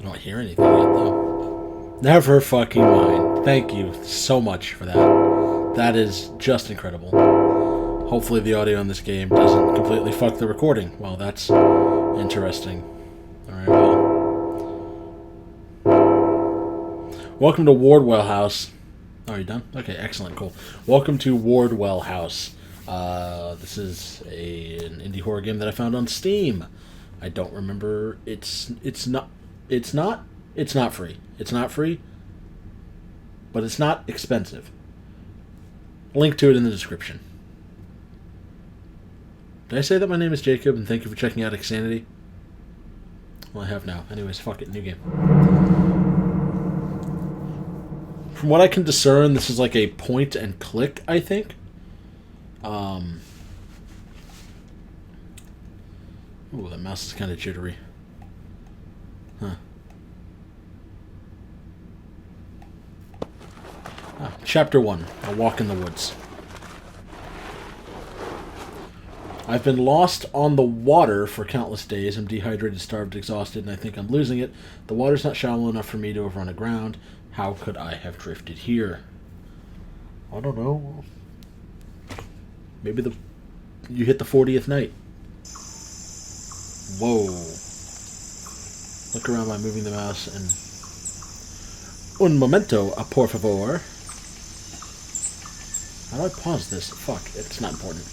I don't hear anything yet, though. Never fucking mind. Thank you so much for that. That is just incredible. Hopefully the audio on this game doesn't completely fuck the recording. Well, that's interesting. Alright, well. Welcome to Wardwell House. Oh, are you done? Okay, excellent, cool. Welcome to Wardwell House. This is an indie horror game that I found on Steam. I don't remember. It's not free. It's not free, but it's not expensive. Link to it in the description. Did I say that my name is Jacob and thank you for checking out XSanity? Well, I have now. Anyways, fuck it, new game. From what I can discern, this is like a point and click, I think. Ooh, that mouse is kind of jittery. Huh. Chapter 1, A Walk in the Woods. I've been lost on the water for countless days. I'm dehydrated, starved, exhausted, and I think I'm losing it. The water's not shallow enough for me to have run aground. How could I have drifted here? I don't know. Maybe you hit the 40th night. Whoa. Look around by moving the mouse and... Un momento, por favor. How do I pause this? Fuck, it's not important.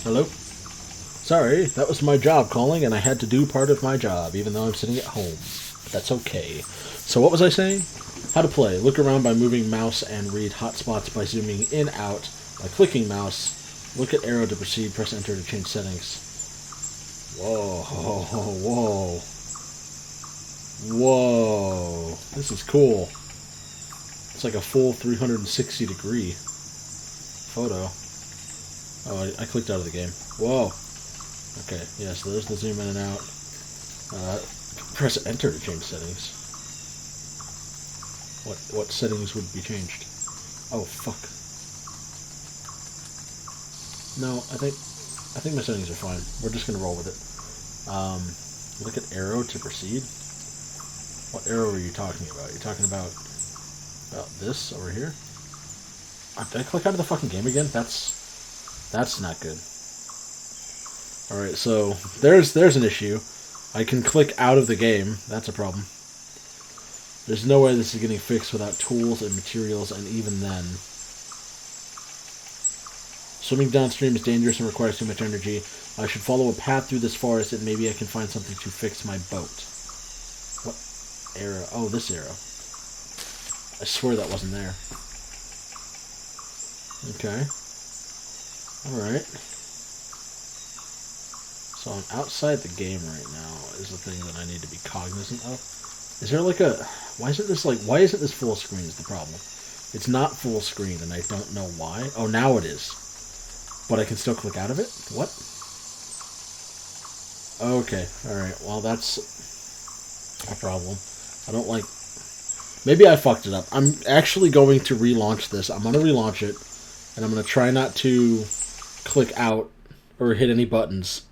Hello? Sorry, that was my job calling, and I had to do part of my job, even though I'm sitting at home. But that's okay. So what was I saying? How to play. Look around by moving mouse and read hotspots by zooming in, out, by clicking mouse. Look at arrow to proceed, press enter to change settings. Whoa, whoa, whoa. This is cool. It's like a full 360 degree photo. Oh, I clicked out of the game. Whoa. Okay, yeah, so there's the zoom in and out. Press enter to change settings. What settings would be changed? Oh, fuck. No, I think my settings are fine. We're just gonna roll with it. Look at arrow to proceed. What arrow are you talking about? You're talking about this over here? Did I click out of the fucking game again? That's not good. Alright, so there's an issue. I can click out of the game. That's a problem. There's no way this is getting fixed without tools and materials, and even then. Swimming downstream is dangerous and requires too much energy. I should follow a path through this forest and maybe I can find something to fix my boat. What arrow? Oh, this arrow. I swear that wasn't there. Okay. Alright. So I'm outside the game right now is the thing that I need to be cognizant of. Is there like a... why isn't this full screen is the problem? It's not full screen and I don't know why. Oh, now it is. But I can still click out of it? What? Okay, alright. Well, that's a problem. I don't like... maybe I fucked it up. I'm actually going to relaunch this. I'm going to relaunch it. And I'm going to try not to click out or hit any buttons.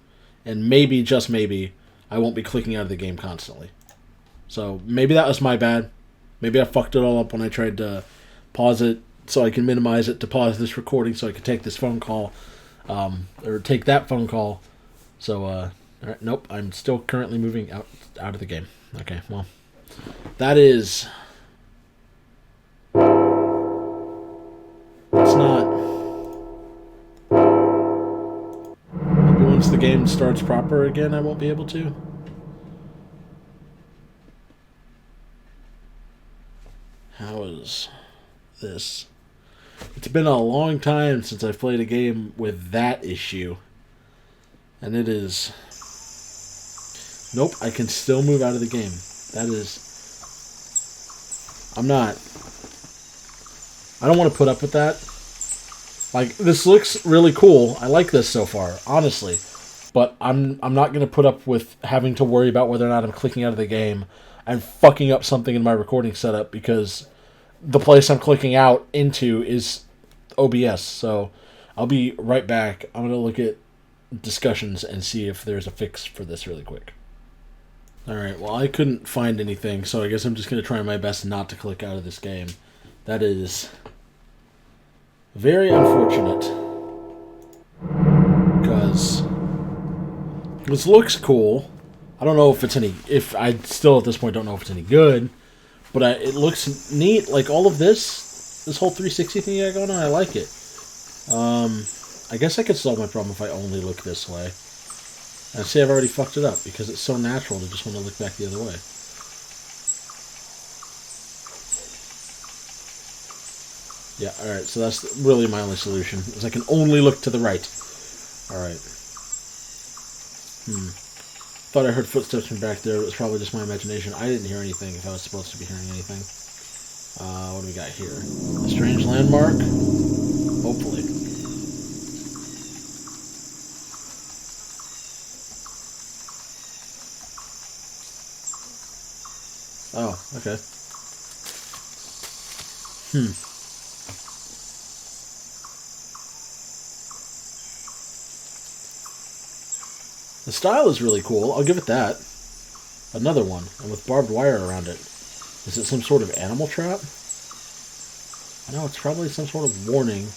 And maybe, just maybe, I won't be clicking out of the game constantly. So maybe that was my bad. Maybe I fucked it all up when I tried to pause it so I can minimize it to pause this recording so I can take this phone call. Or take that phone call. So, alright, nope, I'm still currently moving out of the game. Okay, well, that is... it's not... maybe once the game starts proper again, I won't be able to. How is this? It's been a long time since I've played a game with that issue. And it is... nope, I can still move out of the game. That is... I'm not... I don't want to put up with that. Like, this looks really cool. I like this so far, honestly. But I'm not going to put up with having to worry about whether or not I'm clicking out of the game and fucking up something in my recording setup because the place I'm clicking out into is OBS. So I'll be right back. I'm going to look at discussions and see if there's a fix for this really quick. Alright, well, I couldn't find anything, so I guess I'm just going to try my best not to click out of this game. That is very unfortunate. Because this looks cool. I don't know if it's any... If I still at this point don't know if it's any good. But it looks neat. Like, all of this whole 360 thing I got going on, I like it. I guess I could solve my problem if I only look this way. And see, I've already fucked it up because it's so natural to just want to look back the other way. Yeah, alright, so that's really my only solution, is I can only look to the right. Alright. Thought I heard footsteps from back there, but it was probably just my imagination. I didn't hear anything if I was supposed to be hearing anything. What do we got here? A strange landmark? Hopefully. Oh, okay. The style is really cool. I'll give it that. Another one, and with barbed wire around it. Is it some sort of animal trap? No, it's probably some sort of warning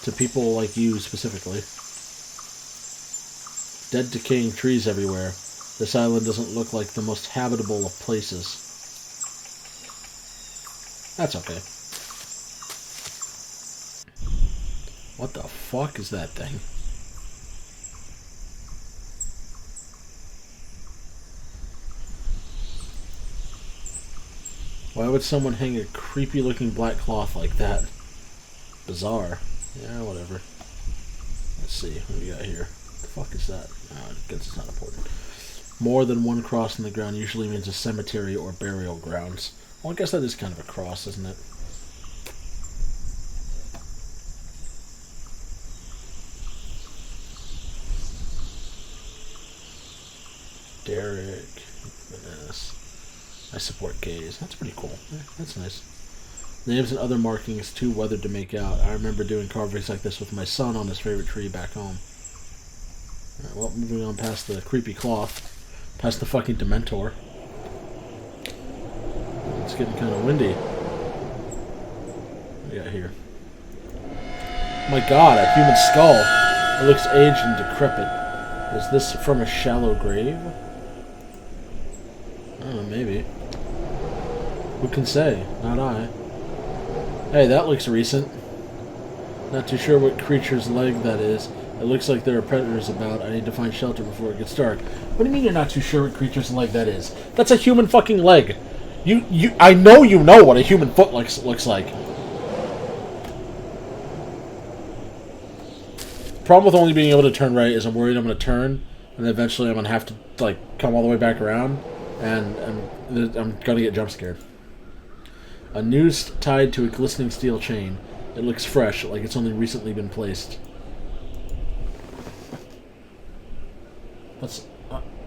to people like you specifically. Dead, decaying trees everywhere. This island doesn't look like the most habitable of places. That's okay. What the fuck is that thing? Why would someone hang a creepy-looking black cloth like that? Bizarre. Yeah, whatever. Let's see. What do we got here? The fuck is that? Oh, I guess it's not important. More than one cross in the ground usually means a cemetery or burial grounds. Well, I guess that is kind of a cross, isn't it? Derek. Yes. I support gays. That's pretty cool. Yeah, that's nice. Names and other markings too weathered to make out. I remember doing carvings like this with my son on his favorite tree back home. Alright, well, moving on past the creepy cloth. Past the fucking Dementor. It's getting kind of windy. What do we got here? My god, a human skull. It looks aged and decrepit. Is this from a shallow grave? I don't know, maybe. Who can say? Not I. Hey, that looks recent. Not too sure what creature's leg that is. It looks like there are predators about. I need to find shelter before it gets dark. What do you mean you're not too sure what creature's leg that is? That's a human fucking leg. I know you know what a human foot looks like. Problem with only being able to turn right is I'm worried I'm going to turn, and eventually I'm going to have to, like, come all the way back around, and I'm going to get jump scared. A noose tied to a glistening steel chain. It looks fresh, like it's only recently been placed. That's...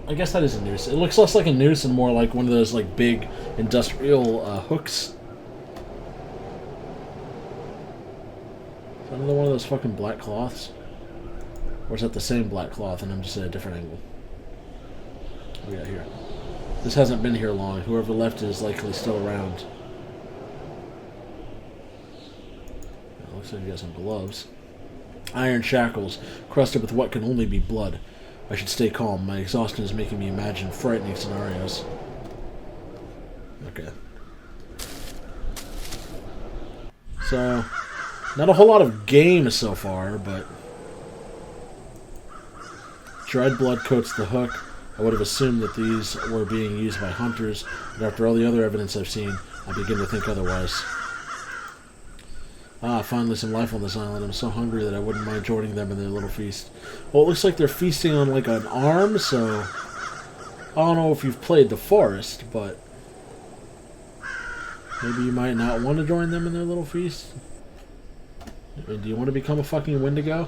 I guess that is a noose. It looks less like a noose and more like one of those, like, big industrial hooks. Is that another one of those fucking black cloths? Or is that the same black cloth and I'm just at a different angle? What do we got here? This hasn't been here long. Whoever left it is likely still around. Looks like you got some gloves. Iron shackles, crusted with what can only be blood. I should stay calm. My exhaustion is making me imagine frightening scenarios. Okay. So, not a whole lot of game so far, but... Dried blood coats the hook. I would have assumed that these were being used by hunters, but after all the other evidence I've seen, I begin to think otherwise. Ah, finally some life on this island. I'm so hungry that I wouldn't mind joining them in their little feast. Well, it looks like they're feasting on, like, an arm, so... I don't know if you've played The Forest, but... maybe you might not want to join them in their little feast? I mean, do you want to become a fucking Wendigo?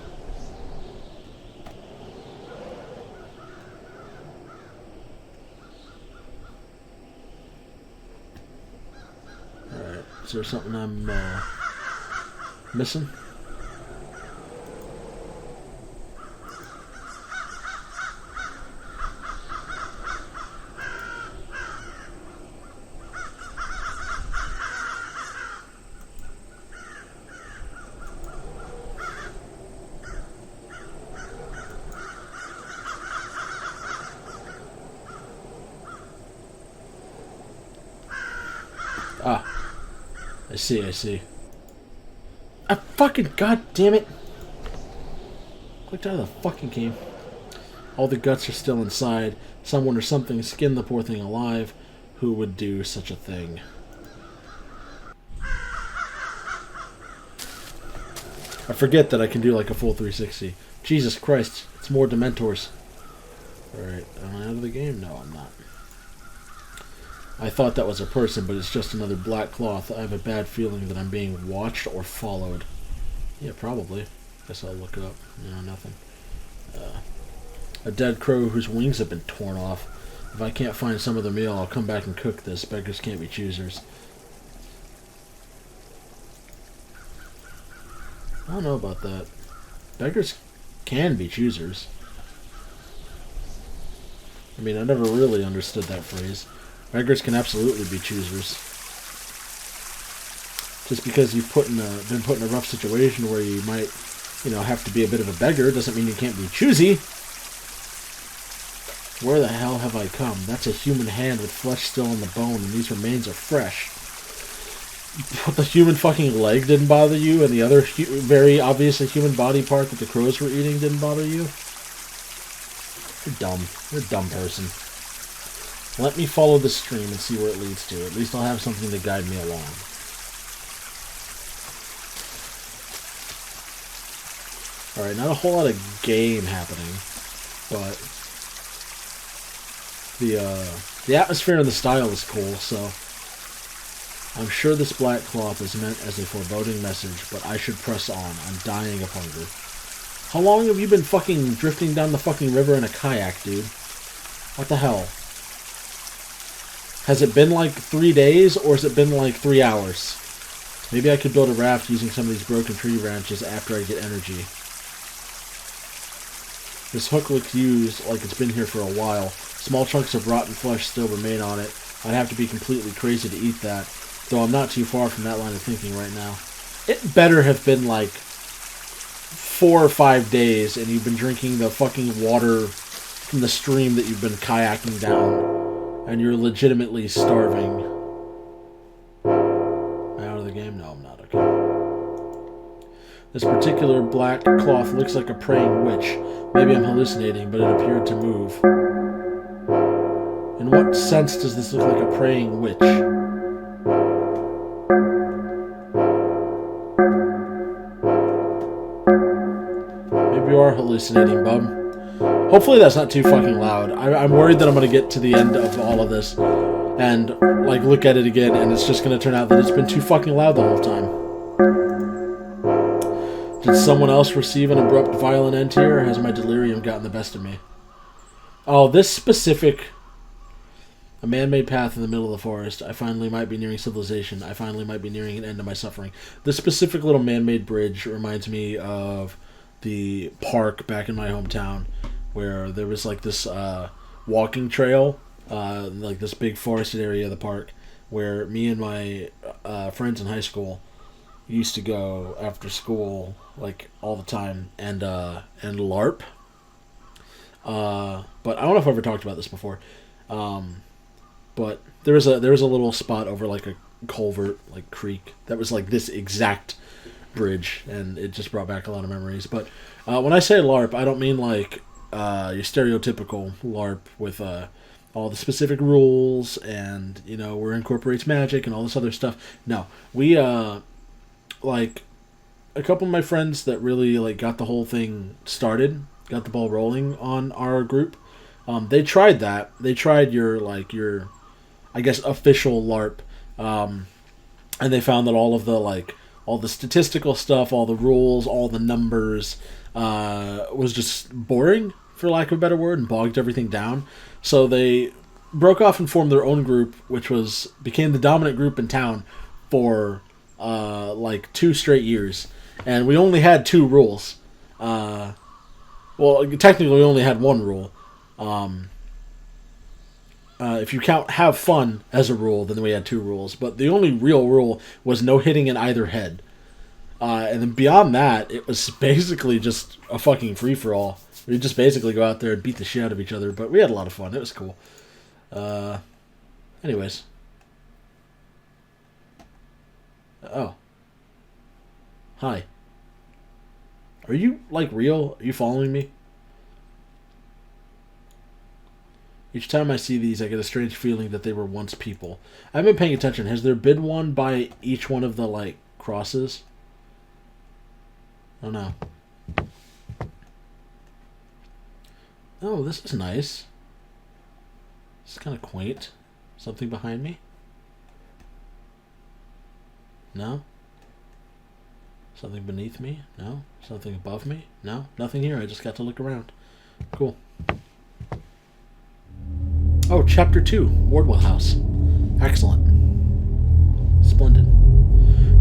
Alright, is there something I'm, missing? I see, I see. I fucking, god damn it. Clicked out of the fucking game. All the guts are still inside. Someone or something skinned the poor thing alive. Who would do such a thing? I forget that I can do like a full 360. Jesus Christ, it's more Dementors. Alright, am I out of the game? No, I'm not. I thought that was a person, but it's just another black cloth. I have a bad feeling that I'm being watched or followed. Yeah, probably. Guess I'll look it up. No, nothing. A dead crow whose wings have been torn off. If I can't find some of the meal, I'll come back and cook this. Beggars can't be choosers. I don't know about that. Beggars can be choosers. I mean, I never really understood that phrase. Beggars can absolutely be choosers. Just because you've been put in a rough situation where you might, have to be a bit of a beggar doesn't mean you can't be choosy. Where the hell have I come? That's a human hand with flesh still on the bone, and these remains are fresh. But the human fucking leg didn't bother you, and the other very obviously human body part that the crows were eating didn't bother you? You're dumb. You're a dumb person. Let me follow the stream and see where it leads to. At least I'll have something to guide me along. Alright, not a whole lot of game happening, but the atmosphere and the style is cool, so I'm sure this black cloth is meant as a foreboding message, but I should press on. I'm dying of hunger. How long have you been fucking drifting down the fucking river in a kayak, dude? What the hell? Has it been like 3 days, or has it been like 3 hours? Maybe I could build a raft using some of these broken tree branches after I get energy. This hook looks used like it's been here for a while. Small chunks of rotten flesh still remain on it. I'd have to be completely crazy to eat that, though I'm not too far from that line of thinking right now. It better have been like 4 or 5 days, and you've been drinking the fucking water from the stream that you've been kayaking down. And you're legitimately starving. Am I out of the game? No, I'm not. Okay. This particular black cloth looks like a praying witch. Maybe I'm hallucinating, but it appeared to move. In what sense does this look like a praying witch? Maybe you are hallucinating, bub. Hopefully that's not too fucking loud. I'm worried that I'm going to get to the end of all of this and, like, look at it again, and it's just going to turn out that it's been too fucking loud the whole time. Did someone else receive an abrupt, violent end here, or has my delirium gotten the best of me? Oh, this specific... A man-made path in the middle of the forest. I finally might be nearing civilization. I finally might be nearing an end to my suffering. This specific little man-made bridge reminds me of the park back in my hometown, where there was like this walking trail, like this big forested area of the park, where me and my friends in high school used to go after school, like all the time, and LARP. But I don't know if I've ever talked about this before. But there was a little spot over like a culvert, like creek, that was like this exact bridge, and it just brought back a lot of memories. But when I say LARP, I don't mean like your stereotypical LARP with all the specific rules and where it incorporates magic and all this other stuff. No, we like a couple of my friends that really like got the whole thing started, got the ball rolling on our group. They tried that. They tried your I guess official LARP, and they found that all the statistical stuff, all the rules, all the numbers, was just boring, for lack of a better word, and bogged everything down. So they broke off and formed their own group, which became the dominant group in town for 2 straight years, and we only had 2 rules. Well, technically we only had 1 rule. If you count have fun as a rule, then we had 2 rules. But the only real rule was no hitting in either head. And then beyond that, it was basically just a fucking free-for-all. We'd just basically go out there and beat the shit out of each other. But we had a lot of fun. It was cool. Anyways. Oh. Hi. Are you, like, real? Are you following me? Each time I see these, I get a strange feeling that they were once people. I've been paying attention. Has there been one by each one of the, like, crosses? Oh, no. Oh, this is nice. This is kind of quaint. Something behind me? No? Something beneath me? No? Something above me? No? Nothing here. I just got to look around. Cool. Oh, Chapter 2. Wardwell House. Excellent. Splendid.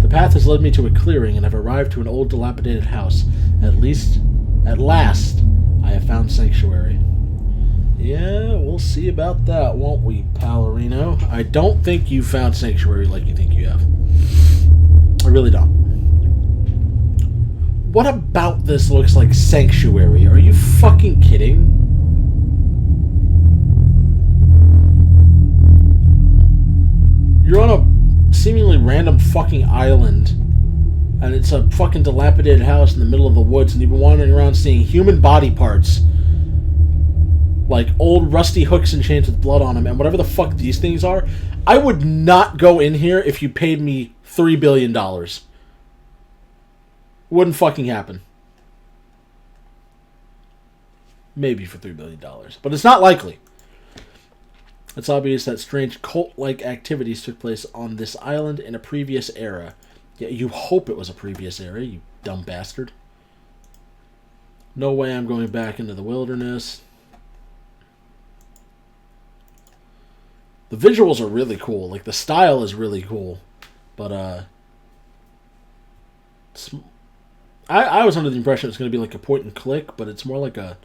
The path has led me to a clearing, and I've arrived to an old dilapidated house. At last, I have found sanctuary. Yeah, we'll see about that, won't we, Palorino? I don't think you found sanctuary like you think you have. I really don't. What about this looks like sanctuary? Are you fucking kidding? You're on a seemingly random fucking island, and it's a fucking dilapidated house in the middle of the woods, and you've been wandering around seeing human body parts. Like old rusty hooks and chains with blood on them, and whatever the fuck these things are. I would not go in here if you paid me $3 billion. Wouldn't fucking happen. Maybe for $3 billion. But it's not likely. It's obvious that strange cult-like activities took place on this island in a previous era. Yeah, you hope it was a previous era, you dumb bastard. No way I'm going back into the wilderness. The visuals are really cool. Like, the style is really cool. But, I was under the impression it's going to be like a point and click, but it's more like a...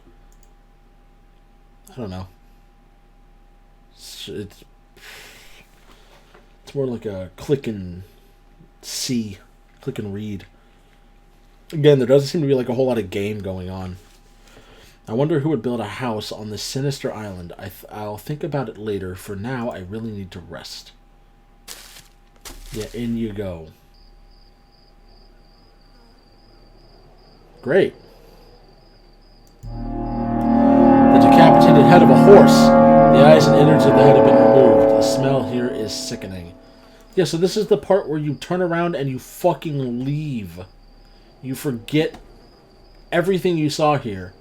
I don't know. It's more like a click and see. Click and read. Again, there doesn't seem to be like a whole lot of game going on. I wonder who would build a house on this sinister island. I'll think about it later. For now, I really need to rest. Yeah, in you go. Great. The decapitated head of a horse. The eyes and innards of the head have been removed. The smell here is sickening. Yeah, so this is the part where you turn around and you fucking leave. You forget everything you saw here.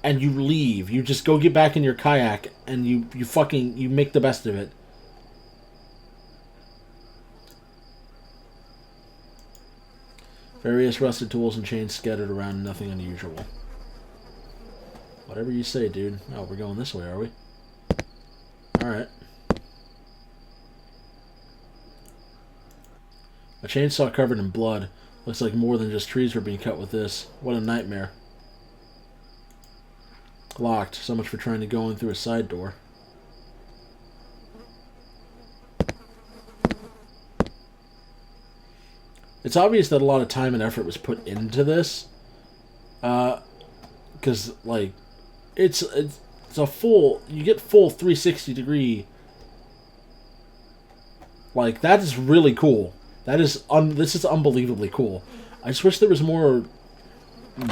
And you leave. You just go get back in your kayak and you make the best of it. Various rusted tools and chains scattered around, nothing unusual. Whatever you say, dude. Oh, we're going this way, are we? Alright. A chainsaw covered in blood. Looks like more than just trees were being cut with this. What a nightmare. Locked. So much for trying to go in through a side door. It's obvious that a lot of time and effort was put into this. Because, like, it's a full... You get full 360 degree... Like, that is really cool. That is... this is unbelievably cool. I just wish there was more...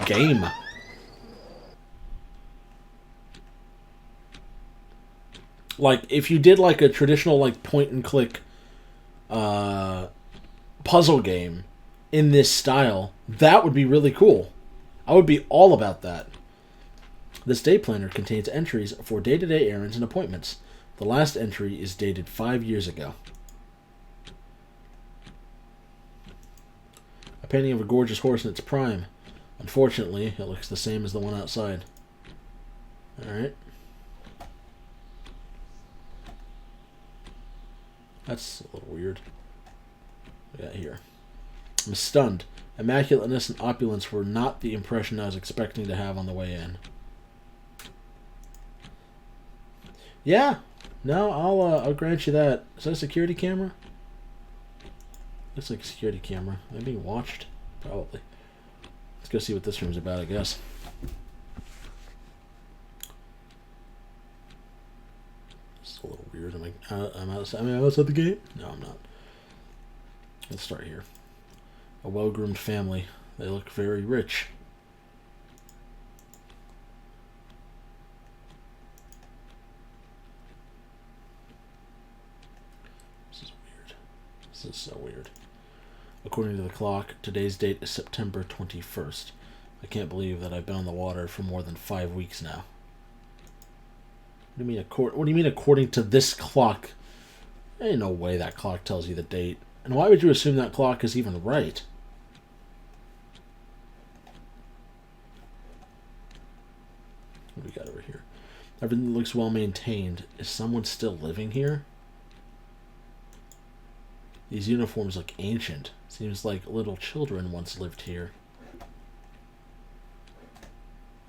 game. Like, if you did, like, a traditional, like, point-and-click puzzle game in this style, that would be really cool. I would be all about that. This day planner contains entries for day-to-day errands and appointments. The last entry is dated 5 years ago. A painting of a gorgeous horse in its prime. Unfortunately, it looks the same as the one outside. Alright. That's a little weird. What we got here? I'm stunned. Immaculateness and opulence were not the impression I was expecting to have on the way in. Yeah. No, I'll grant you that. Is that a security camera? Looks like a security camera. Am I being watched? Probably. Let's go see what this room's about, I guess. It's a little weird. I'm outside the gate? No, I'm not. Let's start here. A well-groomed family. They look very rich. This is weird. This is so weird. According to the clock, today's date is September 21st. I can't believe that I've been on the water for more than 5 weeks now. What do you mean according to this clock? There ain't no way that clock tells you the date. And why would you assume that clock is even right? What do we got over here? Everything looks well maintained. Is someone still living here? These uniforms look ancient. Seems like little children once lived here.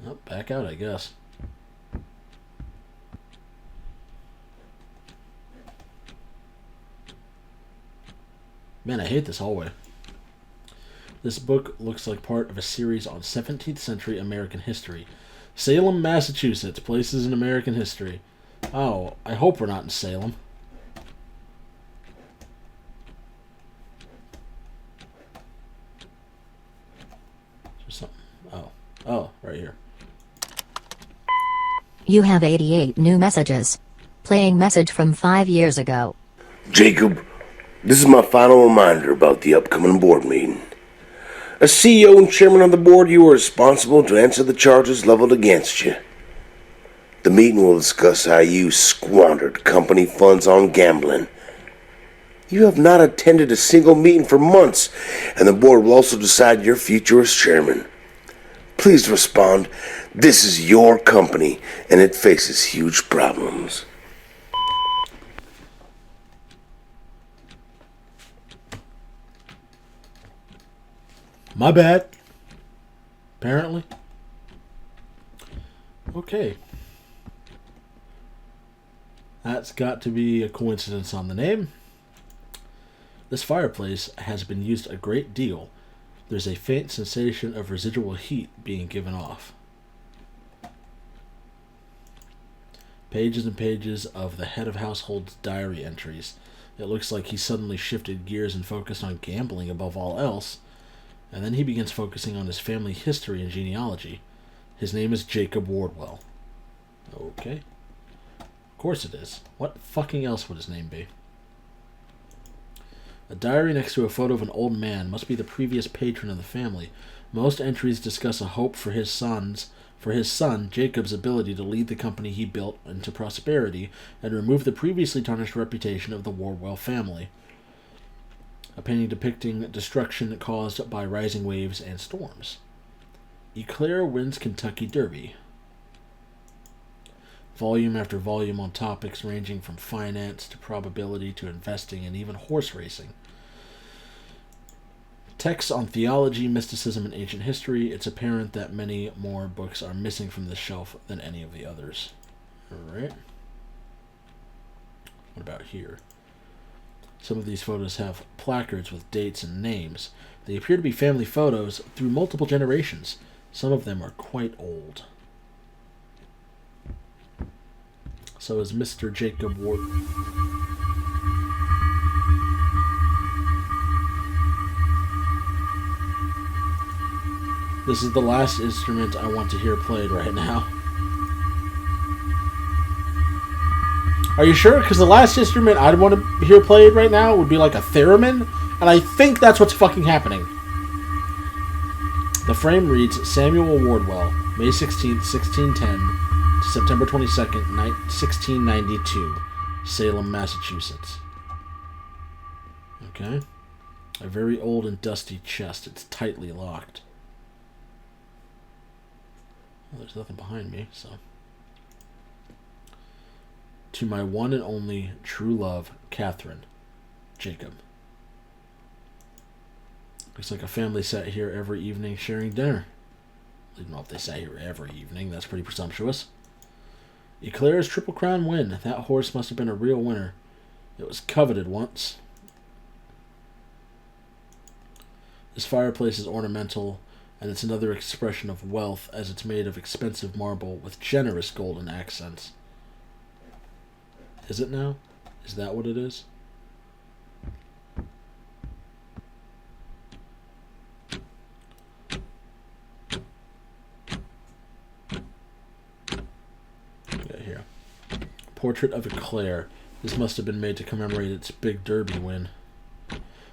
Oh, back out, I guess. Man, I hate this hallway. This book looks like part of a series on 17th century American history. Salem, Massachusetts, places in American history. Oh, I hope we're not in Salem. There's something. Oh, right here. You have 88 new messages. Playing message from 5 years ago. Jacob, this is my final reminder about the upcoming board meeting. As CEO and chairman of the board, you are responsible to answer the charges leveled against you. The meeting will discuss how you squandered company funds on gambling. You have not attended a single meeting for months, and the board will also decide your future as chairman. Please respond. This is your company, and it faces huge problems. My bad. Apparently. Okay. That's got to be a coincidence on the name. This fireplace has been used a great deal. There's a faint sensation of residual heat being given off. Pages and pages of the head of household's diary entries. It looks like he suddenly shifted gears and focused on gambling above all else. And then he begins focusing on his family history and genealogy. His name is Jacob Wardwell. Okay. Of course it is. What fucking else would his name be? A diary next to a photo of an old man must be the previous patron of the family. Most entries discuss a hope for his son, Jacob's ability to lead the company he built into prosperity and remove the previously tarnished reputation of the Wardwell family. A painting depicting destruction caused by rising waves and storms. Eclair wins Kentucky Derby. Volume after volume on topics ranging from finance to probability to investing and even horse racing. Texts on theology, mysticism, and ancient history. It's apparent that many more books are missing from this shelf than any of the others. Alright. What about here? Some of these photos have placards with dates and names. They appear to be family photos through multiple generations. Some of them are quite old. So is Mr. Jacob Ward. This is the last instrument I want to hear played right now. Are you sure? Because the last instrument I'd want to hear played right now would be like a theremin, and I think that's what's fucking happening. The frame reads Samuel Wardwell, May 16th, 1610, to September 22nd, 1692, Salem, Massachusetts. Okay. A very old and dusty chest. It's tightly locked. Well, there's nothing behind me, so... To my one and only true love, Catherine. Jacob. Looks like a family sat here every evening sharing dinner. I don't know if they sat here every evening. That's pretty presumptuous. Eclair's Triple Crown win. That horse must have been a real winner. It was coveted once. This fireplace is ornamental, and it's another expression of wealth as it's made of expensive marble with generous golden accents. Is it now? Is that what it is? portrait of Eclair. This must have been made to commemorate its big derby win.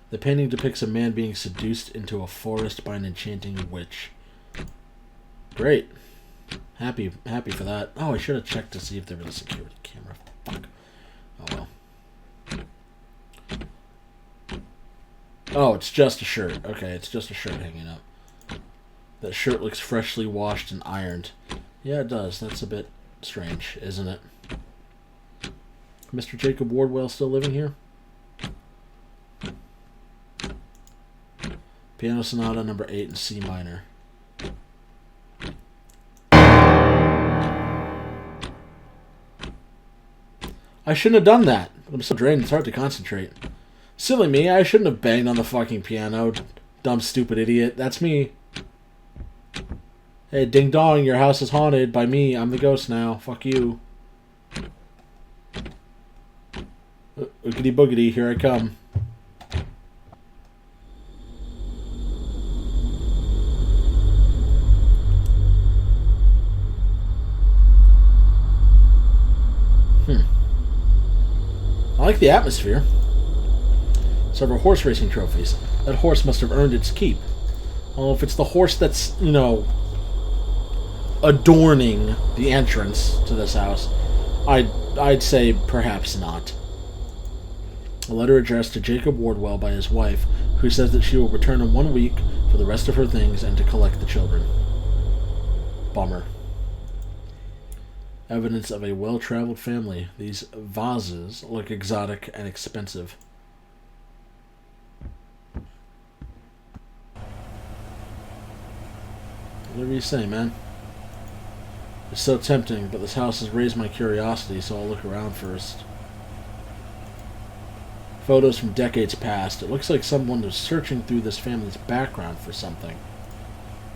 The painting depicts a man being seduced into a forest by an enchanting witch. Great. Happy for that. Oh, I should have checked to see if there was a security camera. Fuck. Oh well. Oh, it's just a shirt. Okay, it's just a shirt hanging up. That shirt looks freshly washed and ironed. Yeah, it does. That's a bit strange, isn't it? Mr. Jacob Wardwell still living here? Piano Sonata number 8 in C minor. I shouldn't have done that. I'm so drained, it's hard to concentrate. Silly me, I shouldn't have banged on the fucking piano. Dumb, stupid idiot. That's me. Hey, ding dong, your house is haunted by me. I'm the ghost now. Fuck you. Oogity boogity, here I come. I like the atmosphere. Several horse racing trophies. That horse must have earned its keep. Well, if it's the horse that's, you know, adorning the entrance to this house, I'd say perhaps not. A letter addressed to Jacob Wardwell by his wife, who says that she will return in 1 week for the rest of her things and to collect the children. Bummer. Evidence of a well-traveled family. These vases look exotic and expensive. Whatever you say, man. It's so tempting, but this house has raised my curiosity, so I'll look around first. Photos from decades past. It looks like someone was searching through this family's background for something.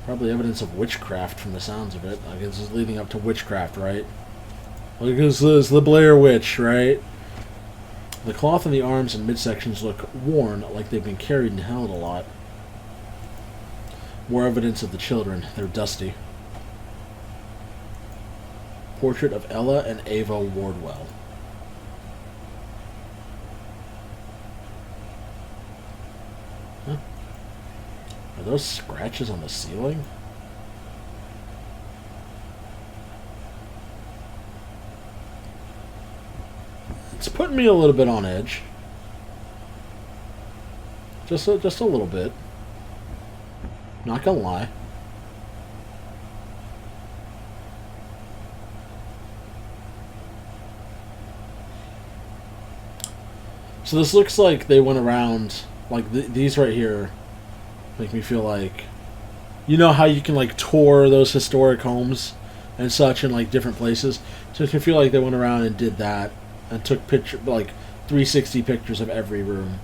Probably evidence of witchcraft from the sounds of it. I guess it's leading up to witchcraft, right? Like this is the Blair Witch, right? The cloth on the arms and midsections look worn, like they've been carried and held a lot. More evidence of the children. They're dusty. Portrait of Ella and Ava Wardwell. Huh? Are those scratches on the ceiling? It's putting me a little bit on edge. Just a little bit. Not gonna lie. So this looks like they went around, like these right here make me feel like, you know how you can like tour those historic homes and such in like different places? So it can feel like they went around and did that and took like 360 pictures of every room.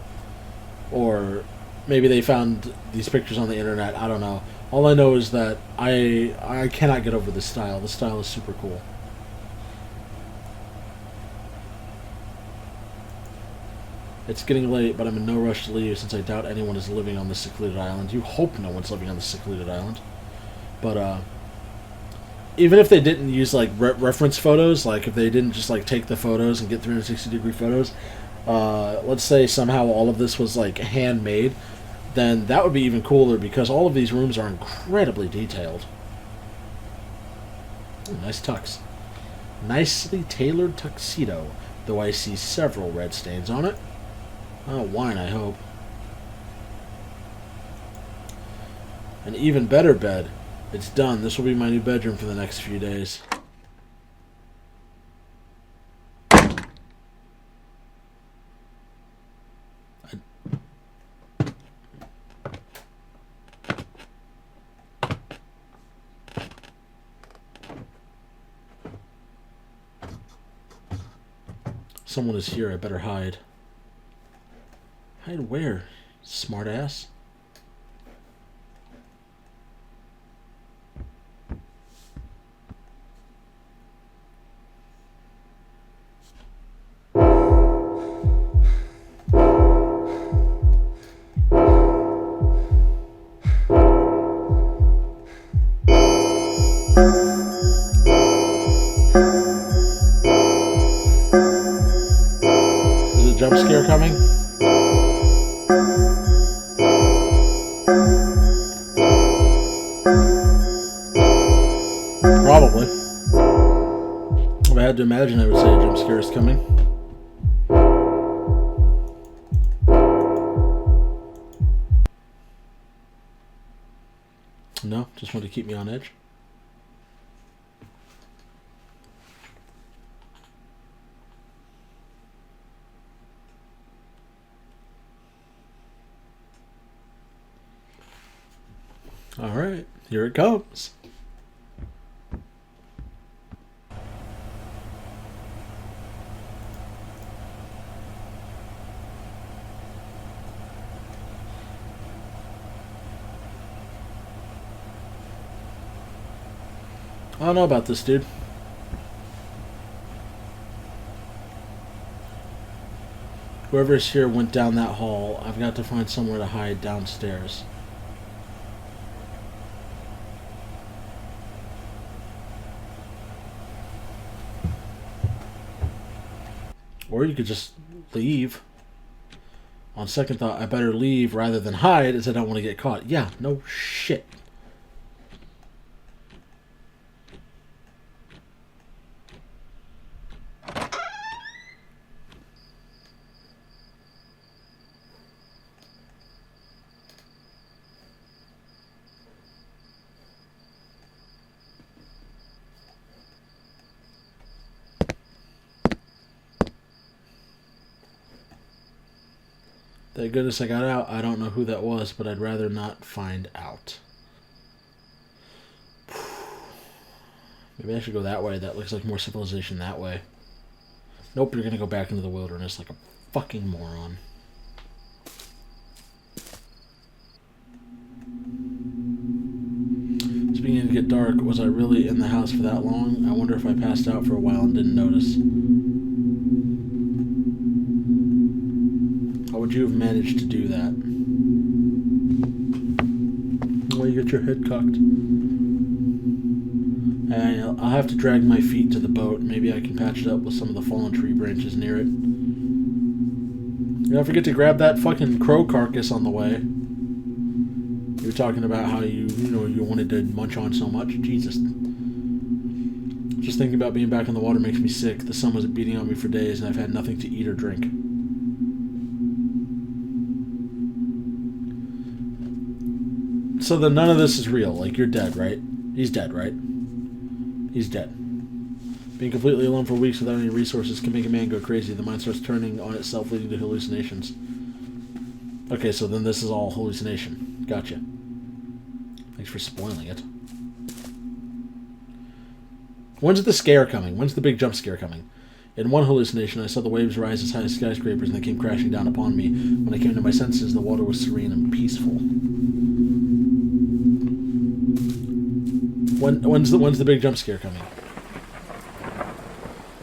Or maybe they found these pictures on the internet. I don't know. All I know is that I cannot get over this style. This style is super cool. It's getting late, but I'm in no rush to leave since I doubt anyone is living on this secluded island. You hope no one's living on this secluded island. But, even if they didn't use, like, reference photos, like, if they didn't just, like, take the photos and get 360-degree photos, let's say somehow all of this was, like, handmade, then that would be even cooler because all of these rooms are incredibly detailed. Ooh, nice tux. Nicely tailored tuxedo, though I see several red stains on it. Oh, wine, I hope. An even better bed. It's done. This will be my new bedroom for the next few days. Someone is here. I better hide. Hide where, smartass? jump scare coming? Probably. If I had to imagine, I would say a jump scare is coming. No, just wanted to keep me on edge. All right, here it comes. I don't know about this, dude. Whoever's here went down that hall. I've got to find somewhere to hide downstairs. Or you could just leave. On second thought, I better leave rather than hide as I don't want to get caught. Yeah, no shit. Thank goodness I got out. I don't know who that was, but I'd rather not find out. Maybe I should go that way. That looks like more civilization that way. Nope, you're gonna go back into the wilderness like a fucking moron. It's beginning to get dark. Was I really in the house for that long? I wonder if I passed out for a while and didn't notice. How would you have managed to do that? Well, you get your head cocked. I'll have to drag my feet to the boat. Maybe I can patch it up with some of the fallen tree branches near it. Don't forget to grab that fucking crow carcass on the way. You were talking about how you wanted to munch on so much. Jesus. Just thinking about being back in the water makes me sick. The sun was beating on me for days, and I've had nothing to eat or drink. So then none of this is real. Like, you're dead, right? He's dead, right? He's dead. Being completely alone for weeks without any resources can make a man go crazy. The mind starts turning on itself, leading to hallucinations. Okay, so then this is all hallucination. Gotcha. Thanks for spoiling it. When's the scare coming? When's the big jump scare coming? In one hallucination, I saw the waves rise as high as skyscrapers and they came crashing down upon me. When I came to my senses, the water was serene and peaceful. When's the big jump scare coming?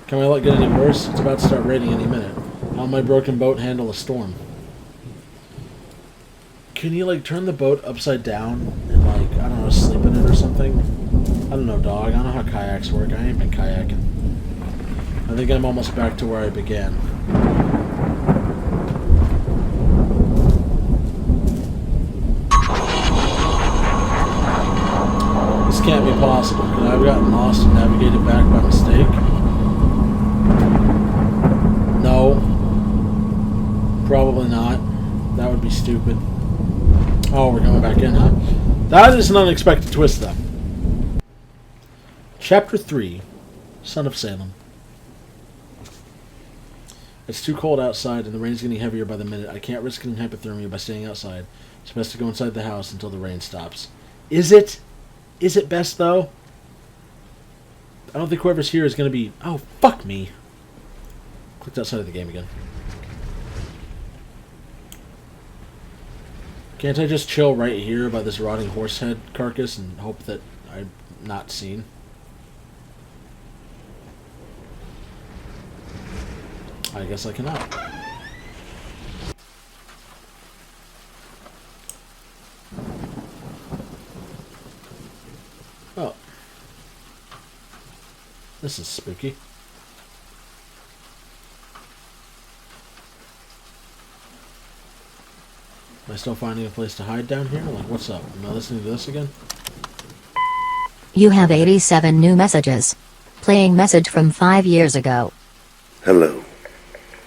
Can my luck get any worse? It's about to start raining any minute. How will my broken boat handle a storm? Can you, like, turn the boat upside down and, like, I don't know, sleep in it or something? I don't know, dog. I don't know how kayaks work. I ain't been kayaking. I think I'm almost back to where I began. This can't be possible. Could I have gotten lost and navigated back by mistake? No. Probably not. That would be stupid. Oh, we're going back in, huh? That is an unexpected twist, though. Chapter 3, Son of Salem. It's too cold outside, and the rain's getting heavier by the minute. I can't risk getting hypothermia by staying outside. It's best to go inside the house until the rain stops. Is it? Is it best, though? I don't think whoever's here is going to be... Oh, fuck me. Clicked outside of the game again. Can't I just chill right here by this rotting horse head carcass and hope that I'm not seen? I guess I cannot. Oh. This is spooky. Am I still finding a place to hide down here? Like, what's up? Am I listening to this again? You have 87 new messages. Playing message from 5 years ago. Hello,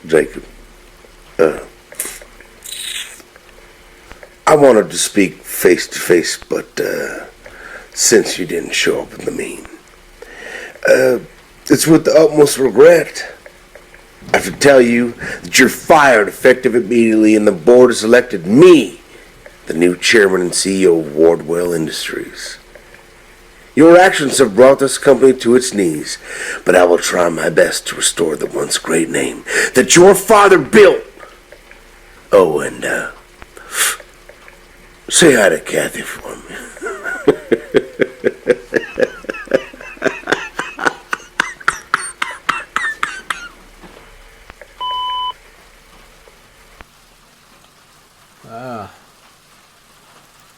Jacob. I wanted to speak face to face, but since you didn't show up in the mean, it's with the utmost regret. I have to tell you that you're fired effective immediately, and the board has elected me the new chairman and CEO of Wardwell Industries. Your actions have brought this company to its knees, but I will try my best to restore the once great name that your father built. Oh, and say hi to Kathy for me.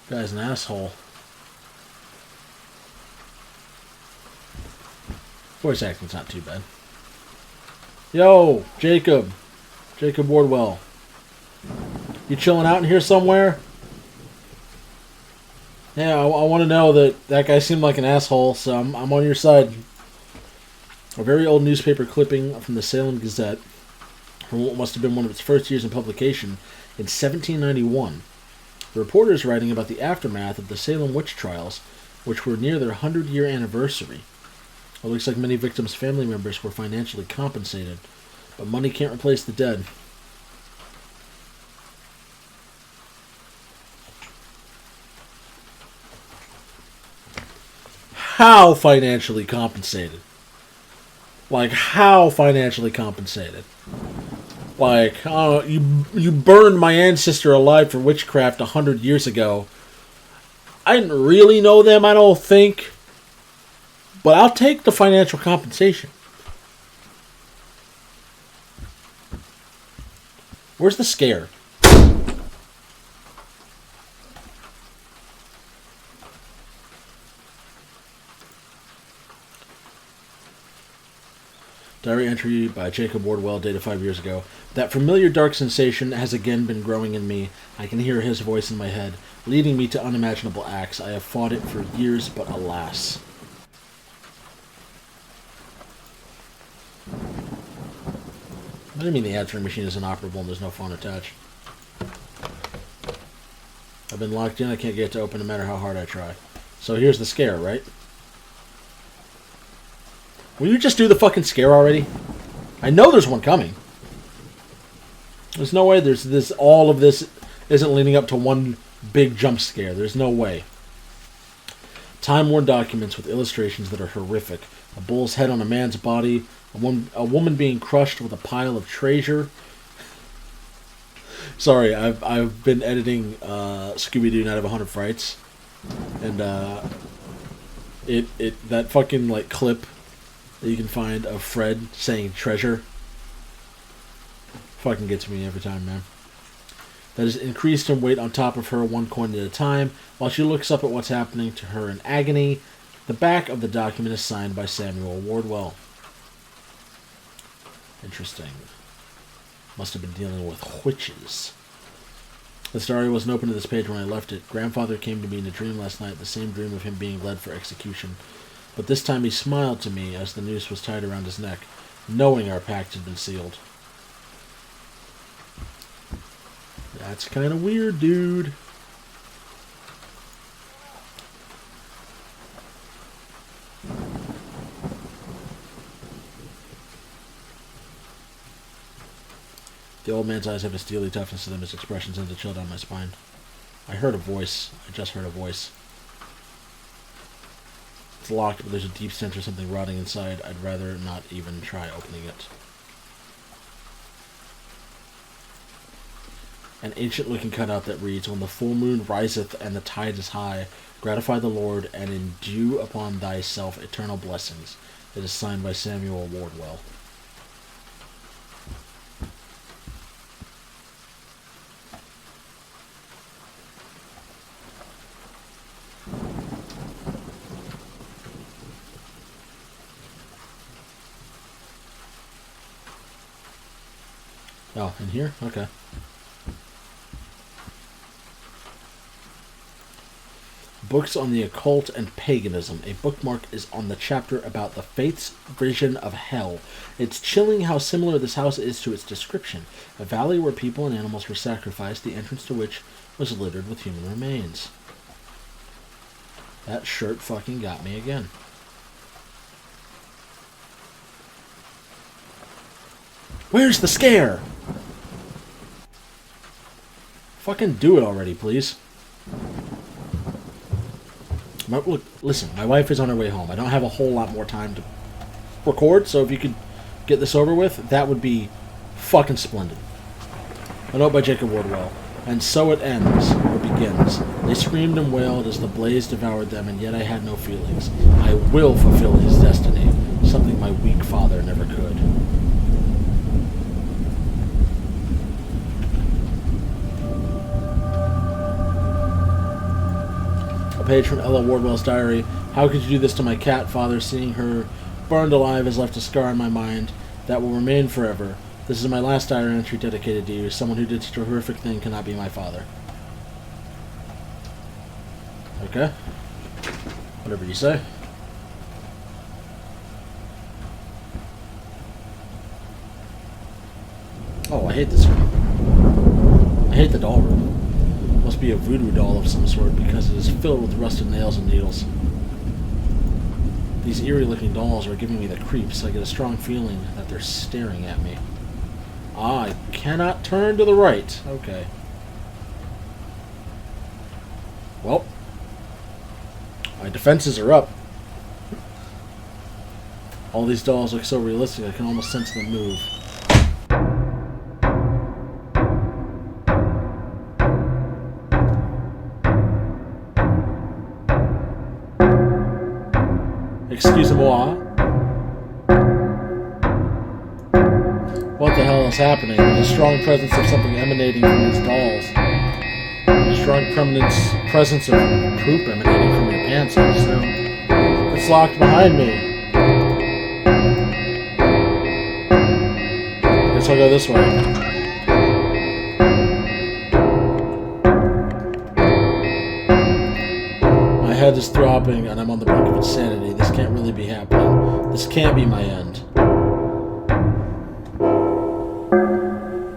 Guy's an asshole. Voice acting's not too bad. Yo, Jacob. Jacob Wardwell. You chilling out in here somewhere? Yeah, I want to know that guy seemed like an asshole, so I'm on your side. A very old newspaper clipping from the Salem Gazette from what must have been one of its first years in publication in 1791. The reporter is writing about the aftermath of the Salem witch trials, which were near their 100-year anniversary. It looks like many victims' family members were financially compensated, but money can't replace the dead. How financially compensated? Like, how financially compensated? Like, you burned my ancestor alive for witchcraft 100 years ago. I didn't really know them, I don't think. But I'll take the financial compensation. Where's the scare? Diary entry by Jacob Wardwell, dated 5 years ago. That familiar dark sensation has again been growing in me. I can hear his voice in my head, leading me to unimaginable acts. I have fought it for years, but alas. What do you mean the answering machine is inoperable and there's no phone attached? I've been locked in, I can't get it to open no matter how hard I try. So here's the scare, right? Will you just do the fucking scare already? I know there's one coming. There's no way all of this isn't leading up to one big jump scare. There's no way. Time-worn documents with illustrations that are horrific. A bull's head on a man's body. A woman being crushed with a pile of treasure. Sorry, I've been editing Scooby-Doo Night of 100 Frights. And that fucking like clip that you can find of Fred saying treasure fucking gets me every time, man. That is increased in weight on top of her, one coin at a time, while she looks up at what's happening to her in agony. The back of the document is signed by Samuel Wardwell. Interesting. Must have been dealing with witches. The story wasn't open to this page when I left it. Grandfather came to me in a dream last night, the same dream of him being led for execution. But this time he smiled to me as the noose was tied around his neck, knowing our pact had been sealed. That's kind of weird, dude. The old man's eyes have a steely toughness to them. His expression sends a chill down my spine. I heard a voice. I just heard a voice. It's locked, but there's a deep sense of something rotting inside. I'd rather not even try opening it. An ancient-looking cutout that reads, "When the full moon riseth and the tide is high, gratify the Lord and endue upon thyself eternal blessings." It is signed by Samuel Wardwell. Oh, in here? Okay. books on the occult and paganism. A bookmark is on the chapter about the faith's vision of hell. It's chilling how similar this house is to its description. A valley where people and animals were sacrificed, the entrance to which was littered with human remains. That shirt fucking got me again. Where's the scare? Fucking do it already, please. Look, listen, my wife is on her way home. I don't have a whole lot more time to record, so if you could get this over with, that would be fucking splendid. A note by Jacob Wardwell. And so it ends, or begins. They screamed and wailed as the blaze devoured them, and yet I had no feelings. I will fulfill his destiny, something my weak father never could. A page from Ella Wardwell's diary. How could you do this to my cat, Father? Seeing her burned alive has left a scar in my mind that will remain forever. This is my last diary entry dedicated to you. Someone who did such a horrific thing cannot be my father. Okay. Whatever you say. Oh, I hate this room. I hate the doll room. Must be a voodoo doll of some sort because it is filled with rusted nails and needles. These eerie-looking dolls are giving me the creeps. I get a strong feeling that they're staring at me. Ah, I cannot turn to the right. Okay. Well, my defenses are up. All these dolls look so realistic, I can almost sense them move. Excusez-moi. What the hell is happening? There's a strong presence of something emanating from these dolls. A strong presence of poop emanating from your pants, I assume. It's locked behind me. Guess I'll go this way. My head is throbbing and I'm on the brink of insanity. This can't really be happening. This can't be my end.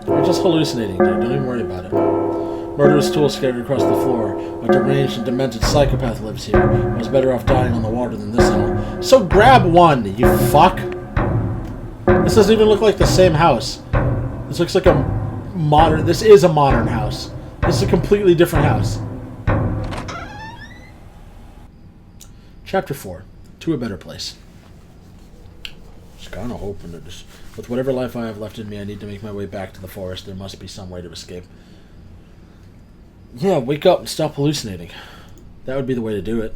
You're just hallucinating, dude. Don't even worry about it. Murderous tools scattered across the floor. A deranged and demented psychopath lives here. I was better off dying on the water than this hell. So grab one, you fuck! This doesn't even look like the same house. This looks like a modern... This is a modern house. This is a completely different house. Chapter 4. To a better place. Just kind of hoping that this... With whatever life I have left in me, I need to make my way back to the forest. There must be some way to escape. Yeah, wake up and stop hallucinating. That would be the way to do it.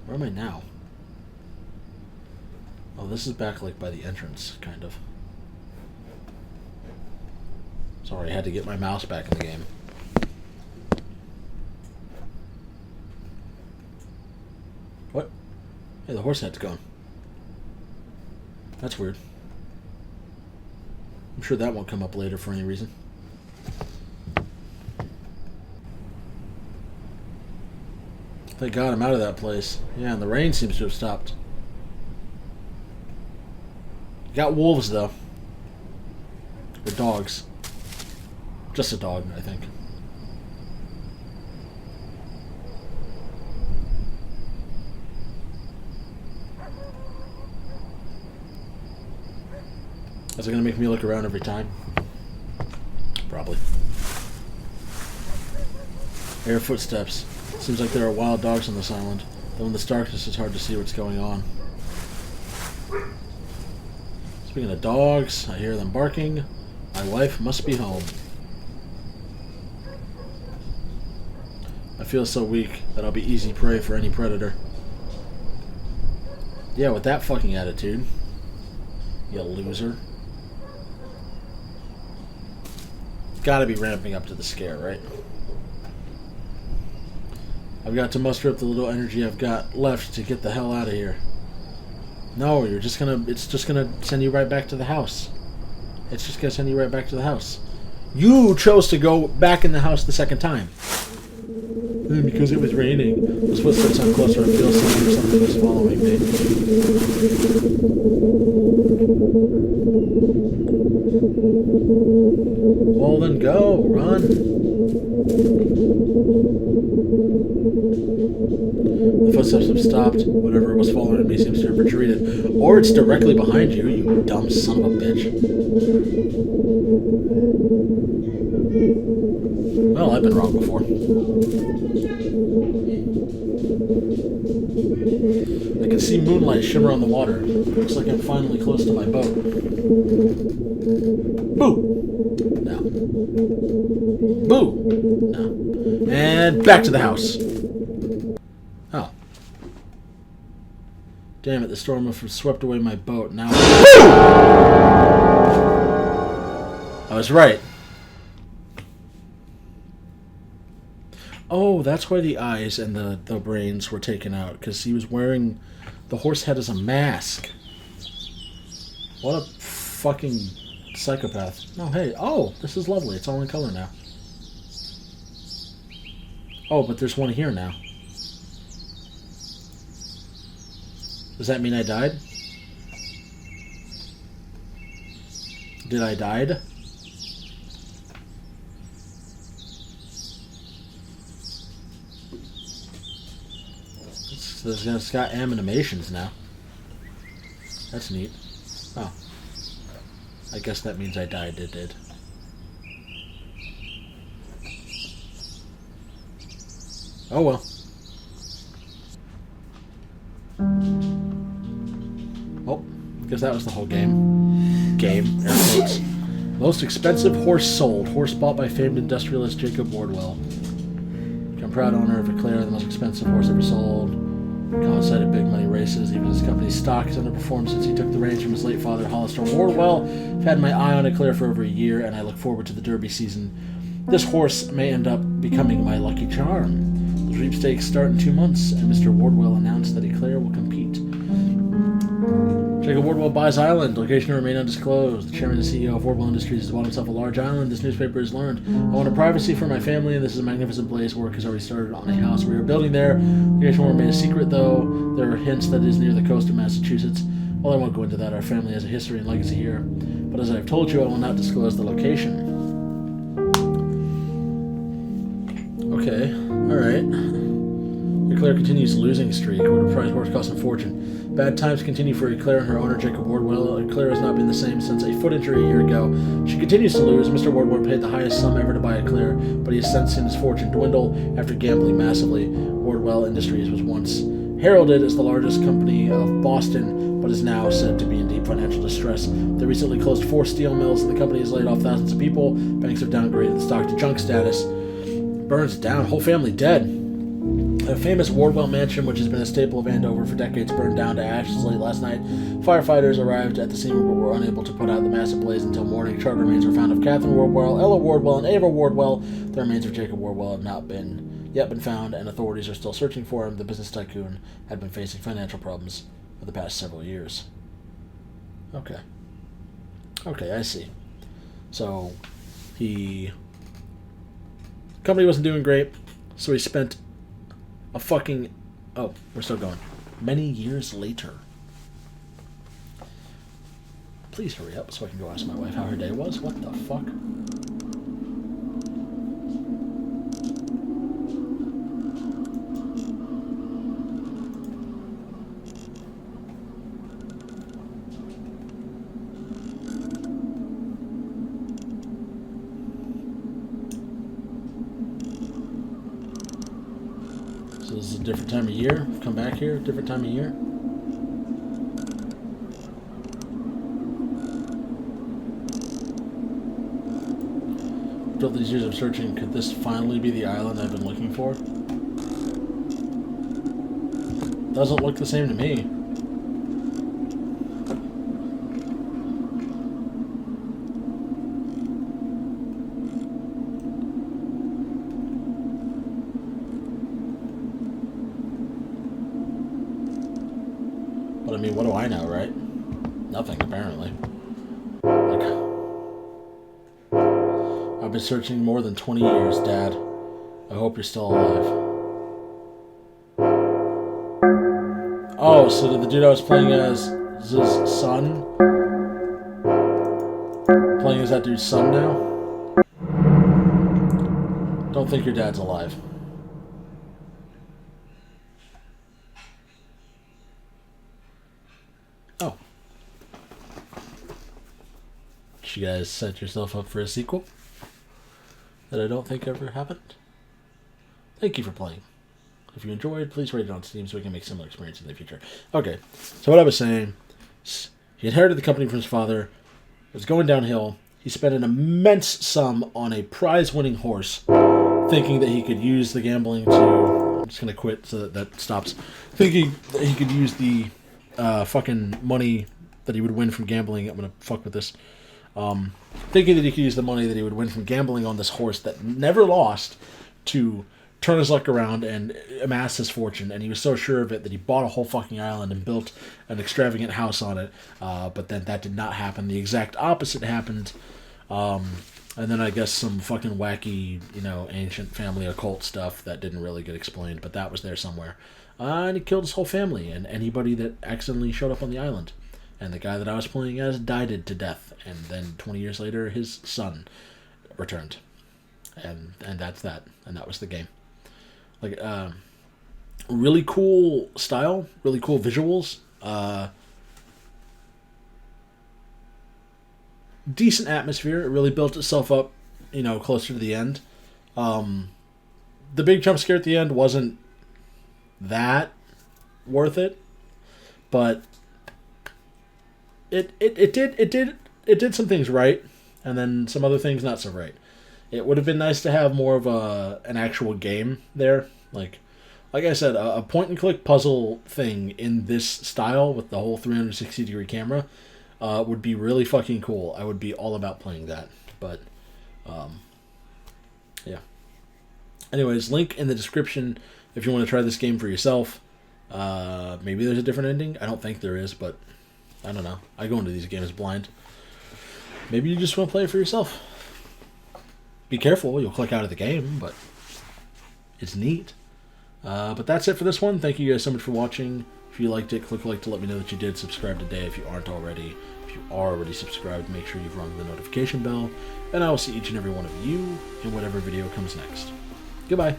Where am I now? Oh, this is back like by the entrance, kind of. Sorry, I had to get my mouse back in the game. What? Hey, the horse head's gone. That's weird. I'm sure that won't come up later for any reason. Thank God I'm out of that place. Yeah, and the rain seems to have stopped. Got wolves, though. Or dogs. Just a dog, I think. Is it going to make me look around every time? Probably. Air footsteps. Seems like there are wild dogs on this island. Though in this darkness it's hard to see what's going on. Speaking of dogs, I hear them barking. My wife must be home. I feel so weak that I'll be easy prey for any predator. Yeah, with that fucking attitude. You loser. Gotta be ramping up to the scare, right? I've got to muster up the little energy I've got left to get the hell out of here. No, you're just gonna. It's just gonna send you right back to the house. It's just gonna send you right back to the house. You chose to go back in the house the second time. Because it was raining. Those footsteps sound closer. I feel something was following me. Well, then go. Run. The footsteps have stopped. Whatever was following me seems to have retreated. Or it's directly behind you, you dumb son of a bitch. Well, I've been wrong before. I can see moonlight shimmer on the water. Looks like I'm finally close to my boat. Boo! No. Boo! No. And back to the house. Oh. Damn it, the storm must have swept away my boat. Now. Boo! I was right. Oh, that's why the eyes and the brains were taken out, because he was wearing the horse head as a mask. What a fucking psychopath. No, hey, oh, this is lovely. It's all in color now. Oh, but there's one here now. Does that mean I died? Did I died? It's got animations now. That's neat. Oh. I guess that means I died, it did. Oh well. Oh, guess that was the whole game. Game, air quotes. Most expensive horse sold. Horse bought by famed industrialist Jacob Wardwell. I'm proud owner of Eclair, the most expensive horse ever sold. Collins cited big money races. Even his company's stock has underperformed since he took the reins from his late father, Hollister Wardwell. I've had my eye on Eclair for over a year, and I look forward to the Derby season. This horse may end up becoming my lucky charm. The sweepstakes start in 2 months, and Mr. Wardwell announced that Eclair will compete. Jacob Wardwell buys island. Location to remain undisclosed. The chairman and CEO of Wardwell Industries has bought himself a large island. This newspaper has learned. I wanted privacy for my family, and this is a magnificent place. Work has already started on a house we are building there. Location will remain a secret, though. There are hints that it is near the coast of Massachusetts. Well, I won't go into that. Our family has a history and legacy here. But as I have told you, I will not disclose the location. Okay. Alright. Eclair continues losing streak. Would a prize horse cost a fortune? Bad times continue for Eclair and her owner, Jacob Wardwell. Eclair has not been the same since a foot injury a year ago. She continues to lose. Mr. Wardwell paid the highest sum ever to buy Eclair, but he has since seen his fortune dwindle after gambling massively. Wardwell Industries was once heralded as the largest company of Boston, but is now said to be in deep financial distress. They recently closed 4 steel mills, and the company has laid off thousands of people. Banks have downgraded the stock to junk status. Burns down. Whole family dead. A famous Wardwell mansion, which has been a staple of Andover for decades, burned down to ashes late last night. Firefighters arrived at the scene but were unable to put out the massive blaze until morning. Charred remains were found of Catherine Wardwell, Ella Wardwell, and Ava Wardwell. The remains of Jacob Wardwell have not yet been found, and authorities are still searching for him. The business tycoon had been facing financial problems for the past several years. Okay. Okay, I see. So, company wasn't doing great, so he spent a fucking... Oh, we're still going. Many years later. Please hurry up so I can go ask my wife how her day was. What the fuck? So this is a different time of year. Come back here, different time of year. After all these years of searching, could this finally be the island I've been looking for? Doesn't look the same to me. But I mean, what do I know, right? Nothing, apparently. Like, I've been searching more than 20 years, Dad. I hope you're still alive. Oh, so did the dude I was playing as his son? Playing as that dude's son now? Don't think your dad's alive. Oh. Did you guys set yourself up for a sequel? That I don't think ever happened? Thank you for playing. If you enjoyed, please rate it on Steam so we can make similar experiences in the future. Okay, so what I was saying, he inherited the company from his father. It was going downhill. He spent an immense sum on a prize-winning horse, thinking that he could use the gambling to... I'm just going to quit so that stops. Thinking that he could use the fucking money that he would win from gambling. I'm going to fuck with this. Thinking that he could use the money that he would win from gambling on this horse that never lost to turn his luck around and amass his fortune. And he was so sure of it that he bought a whole fucking island and built an extravagant house on it. But then that did not happen. The exact opposite happened. And then I guess some fucking wacky, ancient family occult stuff that didn't really get explained, but that was there somewhere. And he killed his whole family and anybody that accidentally showed up on the island. And the guy that I was playing as died to death. And then 20 years later, his son returned. And that's that. And that was the game. Like, really cool style, really cool visuals, decent atmosphere. It really built itself up, closer to the end. The big jump scare at the end wasn't that worth it, but it did some things right, and then some other things not so right. It would have been nice to have more of an actual game there. Like I said, a point-and-click puzzle thing in this style with the whole 360-degree camera would be really fucking cool. I would be all about playing that. But, yeah. Anyways, link in the description if you want to try this game for yourself. Maybe there's a different ending. I don't think there is, but I don't know. I go into these games blind. Maybe you just want to play it for yourself. Be careful, you'll click out of the game, but it's neat. But that's it for this one. Thank you guys so much for watching. If you liked it, click like to let me know that you did. Subscribe today if you aren't already. If you are already subscribed, make sure you've rung the notification bell. And I will see each and every one of you in whatever video comes next. Goodbye.